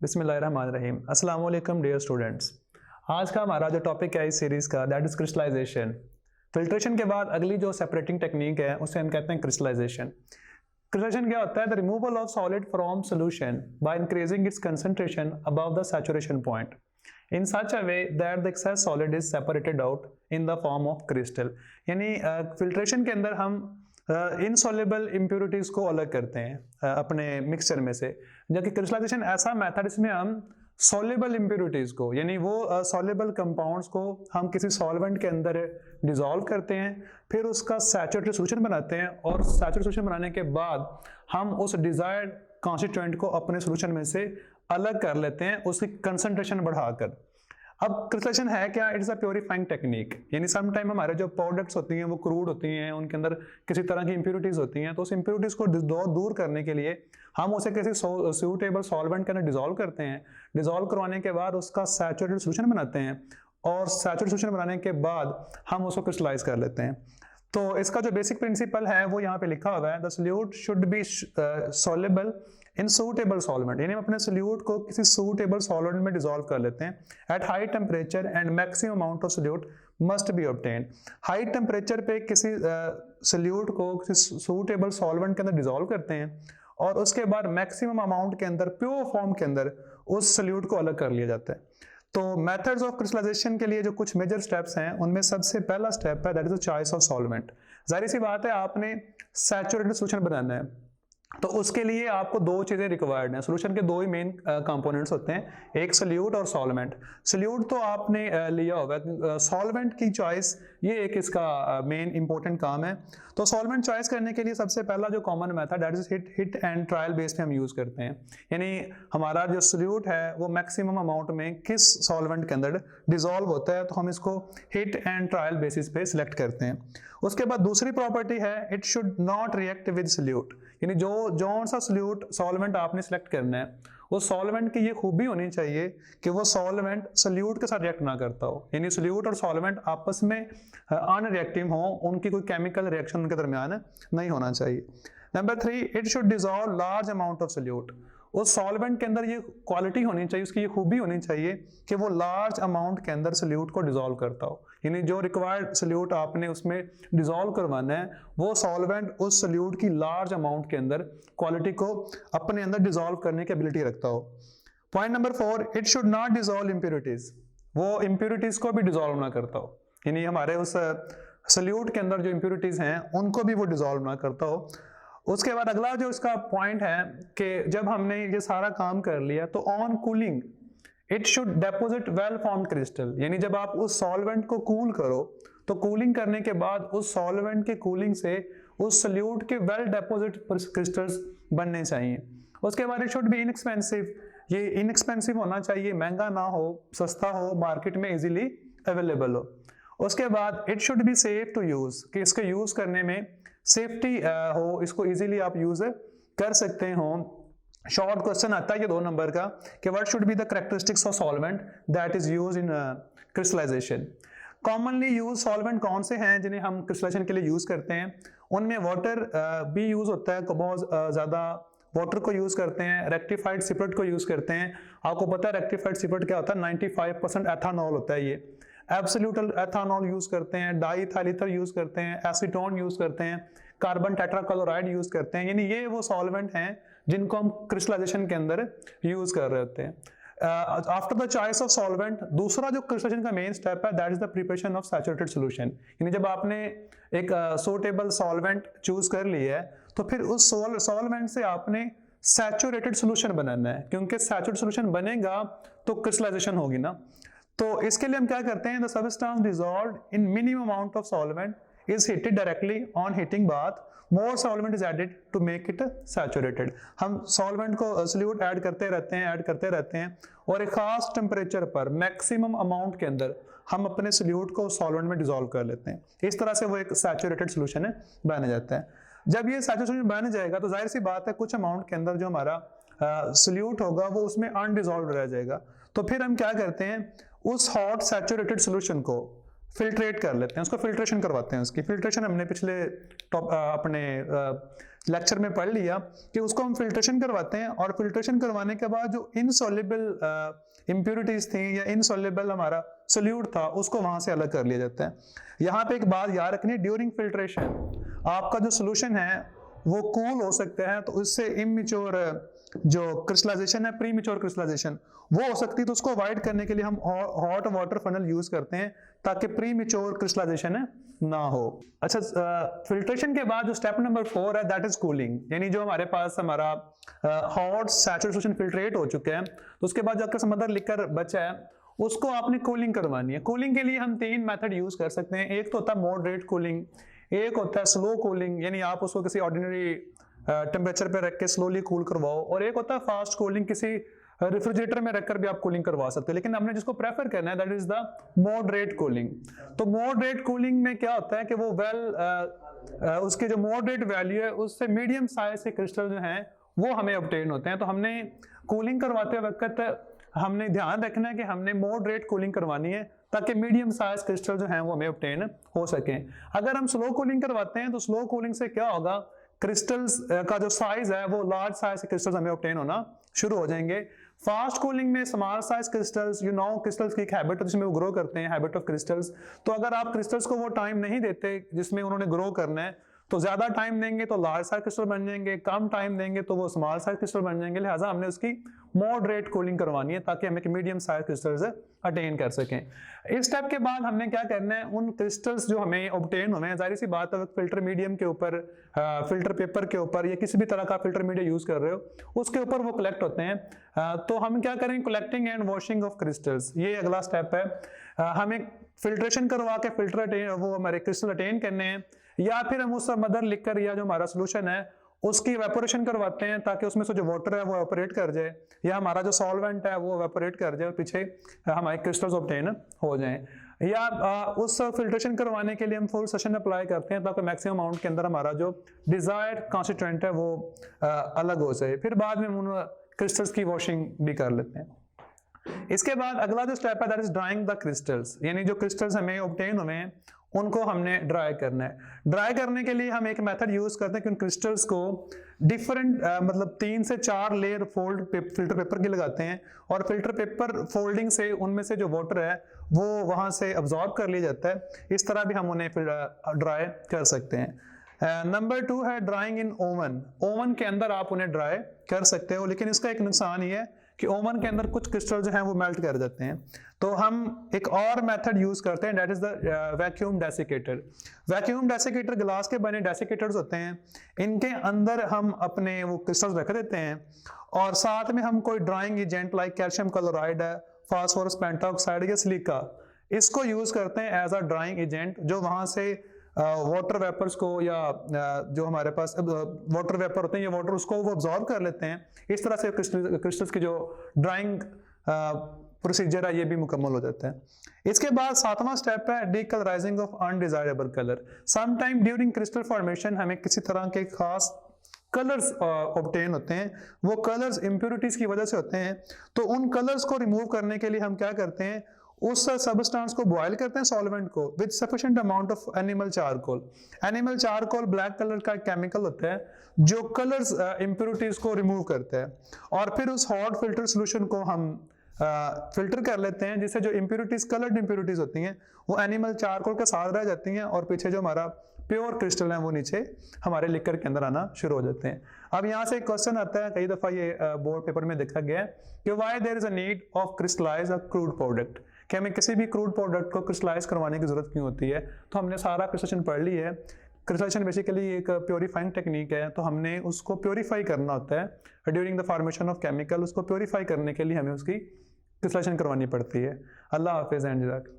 बिस्मिल्लाहिर्रहमानिर्रहीम। अस्सलाम वालेकुम डियर स्टूडेंट्स। आज का हमारा जो टॉपिक है इस सीरीज़ का दैट इज़ क्रिस्टलाइजेशन। फिल्ट्रेशन के बाद अगली जो सेपरेटिंग टेक्निक है उसे हम कहते हैं क्रिस्टलाइजेशन। क्रिस्टलाइजेशन क्या होता है? The removal of solid from solution by increasing its concentration above the saturation point in such a way that the excess solid is separated out in the form of crystal. यानी filtration के अंदर हम insoluble impurities को अलग करते हैं अपने mixture में से, जबकि क्रिस्टलाइजेशन ऐसा मेथड इसमें हम सॉल्युबल इम्प्योरिटीज़ को यानी वो सॉल्युबल कंपाउंड्स को हम किसी सॉल्वेंट के अंदर डिसॉल्व करते हैं, फिर उसका सैचुरेटेड सॉल्यूशन बनाते हैं और सैचुरेटेड सॉल्यूशन बनाने के बाद हम उस डिजायर्ड कॉन्स्टिट्यूएंट को अपने सॉल्यूशन में से अलग कर लेते हैं उसकी कंसंट्रेशन बढ़ाकर। अब क्रिस्टलाइजेशन है क्या? It's a purifying technique. यानी सम टाइम हमारे जो प्रोडक्ट्स होती हैं वो क्रूड होती हैं, उनके अंदर किसी तरह की इंप्योरिटीज होती हैं, तो उस इंप्योरिटीज को दूर करने के लिए हम उसे किसी सूटेबल सॉल्वेंट के अंदर डिसॉल्व करते हैं। डिसॉल्व करवाने के बाद उसका सैचुरेटेड सॉल्यूशन बनाते हैं और सैचुरेटेड सॉल्यूशन बनाने के बाद हम उसको क्रिस्टलाइज कर लेते हैं। तो इसका जो बेसिक प्रिंसिपल है वो यहाँ पे लिखा हुआ है, the solute should be soluble in suitable solvent. यानी हम अपने सोल्यूट को किसी सूटेबल सॉल्वेंट में डिसॉल्व कर लेते हैं at high temperature and maximum amount of solute must be obtained. High temperature पे किसी सोल्यूट को किसी सूटेबल सॉल्वेंट के अंदर डिसॉल्व करते हैं और उसके बाद मैक्सिमम अमाउंट के अंदर प्योर फॉर्म के अंदर उस सोल्यूट को अलग कर लिया जाता है। तो मेथड्स ऑफ क्रिस्टलाइजेशन के लिए जो कुछ मेजर स्टेप्स हैं उनमें सबसे पहला स्टेप है that is the choice of solvent. जाहिर सी बात है आपने सैचुरेटेड सॉल्यूशन बनाना है, तो उसके लिए आपको दो चीजें रिक्वायर्ड हैं। सॉल्यूशन के दो ही मेन कंपोनेंट्स होते हैं, एक सोल्यूट और सॉल्वेंट। सोल्यूट तो आपने लिया होगा, सॉल्वेंट की चॉइस ये एक इसका मेन इंपॉर्टेंट काम है। तो सॉल्वेंट चॉइस करने के लिए सबसे पहला जो common method that is hit and trial base पे हम यूज करते हैं। यानी हमारा जो सोल्यूट है वो मैक्सिमम अमाउंट में किस सॉल्वेंट के अंदर डिसॉल्व होता है, तो हम इसको हिट एंड ट्रायल बेसिस पे सिलेक्ट करते हैं। उसके बाद दूसरी प्रॉपर्टी है it should not react with solute. यानी जो सा सोल्यूट सॉल्वेंट आपने सिलेक्ट करना है वो सॉल्वेंट की ये खूबी होनी चाहिए कि वो सॉल्वेंट सोल्यूट के साथ रिएक्ट ना करता हो। यानी सोल्यूट और सॉल्वेंट आपस में अनरिएक्टिव हो, उनकी कोई केमिकल रिएक्शन उनके दरमियान नहीं होना चाहिए। Number 3, it should dissolve large amount of solute. उस सॉल्वेंट के अंदर ये क्वालिटी होनी चाहिए, उसकी ये खूबी होनी चाहिए कि वो लार्ज अमाउंट के अंदर सोल्यूट को डिसॉल्व करता हो। यानी जो रिक्वायर्ड सोल्यूट आपने उसमें डिसॉल्व करवाना है वो सॉल्वेंट उस सोल्यूट की लार्ज अमाउंट के अंदर क्वालिटी को अपने अंदर डिसॉल्व करने की एबिलिटी रखता हो। Point number 4, it should not dissolve impurities. वो इंप्योरिटीज को भी डिसॉल्व ना करता हो, यानी हमारे उस सोल्यूट के अंदर जो इंप्योरिटीज हैं उनको भी वो डिसॉल्व ना करता हो। उसके बाद अगला जो इसका पॉइंट है कि जब हमने ये सारा काम कर लिया तो on cooling it should deposit well formed crystal. यानी जब आप उस सॉल्वेंट को कूल करो तो कूलिंग करने के बाद उस सॉल्वेंट के कूलिंग से उस सोल्यूट के वेल डेपोजिट क्रिस्टल्स बनने चाहिए। उसके बाद इट शुड बी इनएक्सपेंसिव। ये इनएक्सपेंसिव होना चाहिए, महंगा ना हो, सस्ता हो, मार्केट में इजीली अवेलेबल हो। उसके बाद it should be safe to use, कि इसके यूज करने में सेफ्टी हो, इसको इजीली आप यूज कर सकते हो। शॉर्ट क्वेश्चन आता है ये 2 नंबर का कि what should be the characteristics of solvent that is use in crystallisation. Commonly use solvent कौन से हैं जिन्हें हम क्रिस्टलाइजेशन के लिए यूज करते हैं? उनमें वाटर भी यूज होता है, बहुत ज्यादा वाटर को यूज करते हैं, रेक्टिफाइड सिपरेट को यूज करते हैं। आपको पता है रेक्टिफाइड सिपरेट क्या होता है? 95% एथानॉल होता है ये। एब्सोल्यूट एथानॉल यूज करते हैं, डाईइथाइल ईथर यूज करते हैं, एसीटोन यूज करते हैं, कार्बन टेट्राक्लोराइड यूज करते हैं। यानी ये वो सॉल्वेंट हैं जिनको हम क्रिस्टलाइजेशन के अंदर यूज कर रहे होते हैं। After the choice of solvent, दूसरा जो क्रिस्टलाइजेशन का मेन स्टेप है that is the preparation of saturated solution. यानी जब आपने एक सूटेबल सॉल्वेंट चूज कर लिया है तो फिर उस सॉल्वेंट से आपने सैचुरेटेड सॉल्यूशन बनाना है, क्योंकि सैचुरेटेड सॉल्यूशन बनेगा तो क्रिस्टलाइजेशन होगी ना। तो इसके लिए हम क्या करते हैं, the substance dissolved in minimum amount of solvent is heated directly on heating bath, more solvent is added to make it saturated. हम सॉल्वेंट को सोल्यूट ऐड करते रहते हैं और एक खास टेम्परेचर पर मैक्सिमम अमाउंट के अंदर हम अपने सोल्यूट को सॉल्वेंट में डिसॉल्व कर लेते हैं। इस तरह से वो एक सैचुरेटेड सोल्यूशन बन जाता है। जब ये सैचुरेटेड सोल्यूशन बन जाएगा तो जाहिर सी बात है कुछ अमाउंट के अंदर जो हमारा सोल्यूट होगा वो उसमें अनडिसॉल्व रह जाएगा। तो फिर हम क्या करते हैं, उस हॉट सैचुरेटेड सोल्यूशन को फिल्ट्रेट कर लेते हैं, उसको फिल्ट्रेशन करवाते हैं। उसकी फिल्ट्रेशन हमने पिछले अपने लेक्चर में पढ़ लिया कि उसको हम फिल्ट्रेशन करवाते हैं, और फिल्ट्रेशन करवाने के बाद जो इनसॉल्युबल इम्प्योरिटीज थी या इनसॉल्युबल हमारा सोल्यूट था उसको वहां से अलग कर लिया जाता है। यहाँ पे एक बात याद रखनी, ड्यूरिंग फिल्ट्रेशन आपका जो सोल्यूशन है वो कूल हो सकता है, तो उससे इमेच्योर जो क्रिस्टलाइजेशन है, प्रीमेच्योर क्रिस्टलाइजेशन वो हो सकती है, तो उसको अवॉइड करने के लिए हम हॉट वाटर फनल यूज करते हैं ताकि प्रीमेच्योर क्रिस्टलाइजेशन है ना हो। अच्छा, फिल्ट्रेशन के बाद जो स्टेप नंबर 4 है दैट इज कूलिंग, यानी जो हमारे पास हमारा हॉट सैचुरेटेड सॉल्यूशन फिल्ट्रेट हो चुका है, तो उसके बाद जो आपका समंदर लिकर बचा है उसको आपने कूलिंग करवानी है। कूलिंग के लिए हम 3 मेथड यूज कर सकते हैं। एक तो होता है मॉडरेट कूलिंग, एक होता है स्लो कूलिंग, यानी आप उसको किसी ऑर्डिनरी टेम्परेचर पे रख के स्लोली कूल करवाओ, और एक होता है फास्ट कूलिंग, किसी रेफ्रिजरेटर में रखकर भी आप कूलिंग करवा सकते हैं। लेकिन हमने जिसको प्रेफर करना है that is the moderate cooling. तो मॉडरेट कूलिंग में क्या होता है कि वो उसके जो मॉडरेट वैल्यू है उससे मीडियम साइज के क्रिस्टल जो हैं वो हमें ऑब्टेन होते हैं। तो हमने कूलिंग करवाते वक्त हमने ध्यान रखना है कि हमने मॉडरेट कूलिंग करवानी है ताकि मीडियम साइज क्रिस्टल जो हैं वो हमें ऑब्टेन हो सकें। अगर हम स्लो कूलिंग करवाते हैं तो स्लो कूलिंग से क्या होगा, क्रिस्टल्स का जो साइज है वो लार्ज साइज के क्रिस्टल्स हमें ऑब्टेन होना शुरू हो जाएंगे। फास्ट कूलिंग में स्मॉल साइज क्रिस्टल्स, क्रिस्टल्स की एक हैबिट जिसमें वो ग्रो करते हैं, हैबिट ऑफ क्रिस्टल्स। तो अगर आप क्रिस्टल्स को वो टाइम नहीं देते जिसमें उन्होंने ग्रो करना है, तो ज्यादा टाइम देंगे तो लार्ज साइज क्रिस्टल बन जाएंगे, कम टाइम देंगे तो वो स्मॉल साइज क्रिस्टल बन जाएंगे। लिहाजा हमने उसकी मॉडरेट कूलिंग करवानी है ताकि हमें मीडियम साइज क्रिस्टल्स अटेन कर सकें। इस स्टेप के बाद हमने क्या करना है, उन क्रिस्टल्स जो हमें ऑब्टेन हुए हैं, जाहिर सी बात है फिल्टर मीडियम के ऊपर, फिल्टर पेपर के ऊपर या किसी भी तरह का फिल्टर मीडिया यूज कर रहे हो उसके ऊपर वो कलेक्ट होते हैं। तो हम क्या करें, collecting and washing of crystals, ये अगला स्टेप है। हमें फिल्ट्रेशन करवा के फिल्टर वो हमारे क्रिस्टल अटेन करने हैं, या फिर हम उसका मदर लिखकर या जो हमारा सोल्यूशन है उसकी वेपोरेशन करवाते हैं ताकि उसमें से जो वाटर है वो एवापोरेट कर जाए, या हमारा जो सॉल्वेंट है वो एवापोरेट कर जाए और पीछे हमारे क्रिस्टल्स ऑब्टेन हो जाएं। या उस फिल्ट्रेशन करवाने के लिए हम फुल सेशन अप्लाई करते हैं ताकि मैक्सिमम अमाउंट के अंदर हमारा जो डिजायर्ड कॉन्स्टिट्यूएंट है वो अलग हो जाए। फिर बाद में हम उन क्रिस्टल्स की वॉशिंग भी कर लेते हैं। इसके बाद अगला जो स्टेप है that is drawing the crystals, यानी जो क्रिस्टल्स हमें ऑब्टेन हुए हैं उनको हमने ड्राई करना है। ड्राई करने के लिए हम एक मेथड यूज करते हैं कि उन क्रिस्टल्स को डिफरेंट मतलब 3 से 4 लेयर फोल्ड फिल्टर पेपर की लगाते हैं, और फिल्टर पेपर फोल्डिंग से उनमें से जो वाटर है वो वहां से अब्सॉर्ब कर लिया जाता है। इस तरह भी हम उन्हें ड्राई कर सकते हैं। नंबर 2 है ड्राइंग इन ओवन। ओवन के अंदर आप उन्हें ड्राई कर सकते हो, लेकिन इसका एक नुकसान ये है कि ओवन के अंदर कुछ क्रिस्टल जो हैं वो मेल्ट कर जाते हैं। तो हम एक और मेथड यूज करते हैं that is the vacuum desiccator. Vacuum desiccator glass के बने डेसिकेटर्स होते हैं, इनके अंदर हम अपने वो क्रिस्टल्स रख देते हैं और साथ में हम कोई drying agent like calcium chloride है, फास्फोरस पेंटाऑक्साइड या सिलिका, इसको यूज करते हैं एज अ ड्राइंग एजेंट, जो वहां से वाटर वेपर्स को या जो हमारे पास वाटर वेपर होते हैं ये वाटर उसको वो अब्सॉर्ब कर लेते हैं। इस तरह से क्रिस्टल्स की जो ड्राइंग प्रोसीजर है ये भी मुकम्मल हो जाता है। इसके बाद 7वां स्टेप है decolourising of undesirable colour. Some time during crystal formation हमें किसी तरह के खास कलर्स ऑब्टेन होते हैं, वो कलर्स इंप्योरिटीज की वजह से होते हैं। तो उन कलर्स को रिमूव करने के लिए हम क्या करते हैं, उस सबस्टेंस को बॉयल करते हैं सॉल्वेंट को with sufficient amount of animal charcoal. Animal charcoal black colour का केमिकल होता है जो कलर्स इंप्योरिटीज को रिमूव करता है, और फिर उस हॉट फिल्टर सॉल्यूशन को हम फिल्टर कर लेते हैं, जिससे जो इंप्योरिटीज कलर्ड इंप्योरिटीज होती हैं वो एनिमल चारकोल के साथ रह जाती हैं और पीछे जो हमारा प्योर क्रिस्टल है वो नीचे हमारे लिक्कर के अंदर आना शुरू हो जाते हैं। अब यहाँ से एक क्वेश्चन आता है, कई दफा ये बोर्ड पेपर में देखा गया है कि why there is a need of crystallise a crude product, कि हमें किसी भी क्रूड प्रोडक्ट को क्रिस्टलाइज करवाने की जरूरत क्यों होती है। तो हमने सारा क्रिस्टलाइजेशन पढ़ ली है। क्रिस्टलाइजेशन बेसिकली एक प्योरीफाइंग टेक्निक है, तो हमने उसको प्योरीफाई करना होता है during the formation of chemical. उसको प्योरीफाई करने के लिए हमें उसकी क्रिस्टलाइजेशन करवानी पड़ती है। अल्लाह हाफिज़ एंड जज़ाक।